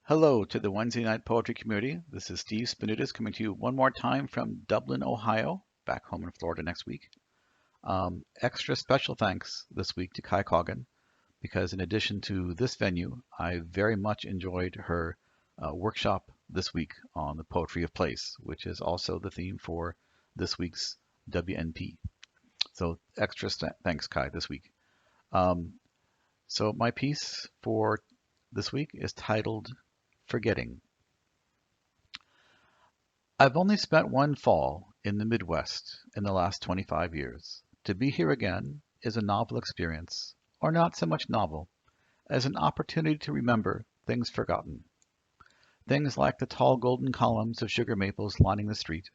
Hello to the Wednesday night poetry community. This is Steve Spanoudis coming to you one more time from Dublin, Ohio, back home in Florida next week. Extra special thanks this week to Kai Coggin because in addition to this venue, I very much enjoyed her workshop this week on the poetry of place, which is also the theme for this week's WNP. So extra thanks, Kai, this week. Um, so my piece for this week is titled Forgetting. I've only spent one fall in the Midwest in the last 25 years. To be here again is a novel experience, or not so much novel, as an opportunity to remember things forgotten. Things like the tall golden columns of sugar maples lining the street,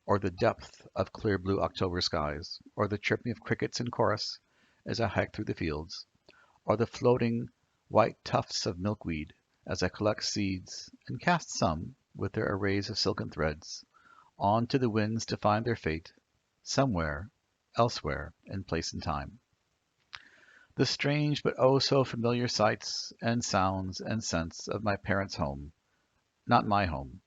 or the depth of clear blue October skies, or the chirping of crickets in chorus as I hike through the fields, or the floating white tufts of milkweed as I collect seeds and cast some, with their arrays of silken threads, on to the winds to find their fate, somewhere, elsewhere in place and time. The strange but oh so familiar sights and sounds and scents of my parents' home, not my home.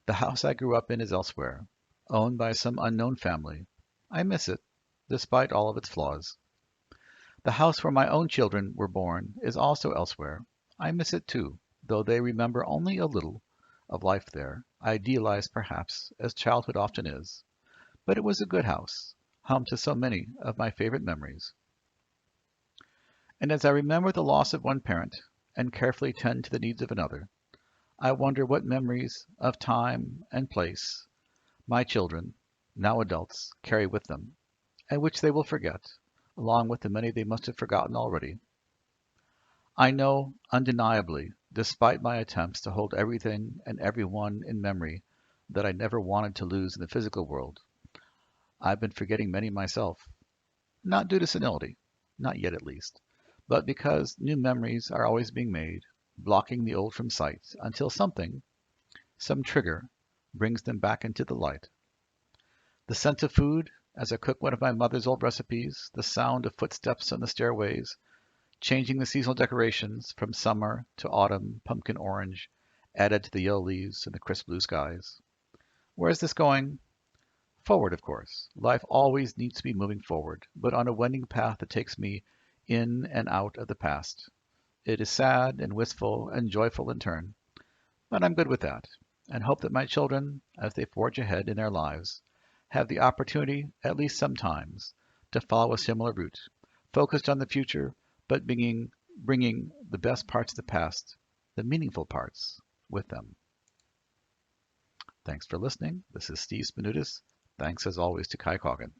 The house I grew up in is elsewhere, owned by some unknown family. I miss it, despite all of its flaws. The house where my own children were born is also elsewhere. I miss it too, though they remember only a little of life there, idealized perhaps, as childhood often is. But it was a good house, home to so many of my favorite memories. And as I remember the loss of one parent and carefully tend to the needs of another, I wonder what memories of time and place my children, now adults, carry with them, and which they will forget, along with the many they must have forgotten already. I know, undeniably, despite my attempts to hold everything and everyone in memory that I never wanted to lose in the physical world, I've been forgetting many myself, not due to senility, not yet at least, but because new memories are always being made, blocking the old from sight until something, some trigger, brings them back into the light. The scent of food, as I cook one of my mother's old recipes, the sound of footsteps on the stairways, changing the seasonal decorations from summer to autumn, pumpkin orange, added to the yellow leaves and the crisp blue skies. Where is this going? Forward, of course. Life always needs to be moving forward, but on a wending path that takes me in and out of the past. It is sad and wistful and joyful in turn, but I'm good with that, and hope that my children, as they forge ahead in their lives, have the opportunity, at least sometimes, to follow a similar route, focused on the future, but bringing the best parts of the past, the meaningful parts, with them. Thanks for listening. This is Steve Spanoudis. Thanks as always to Kai Coggin.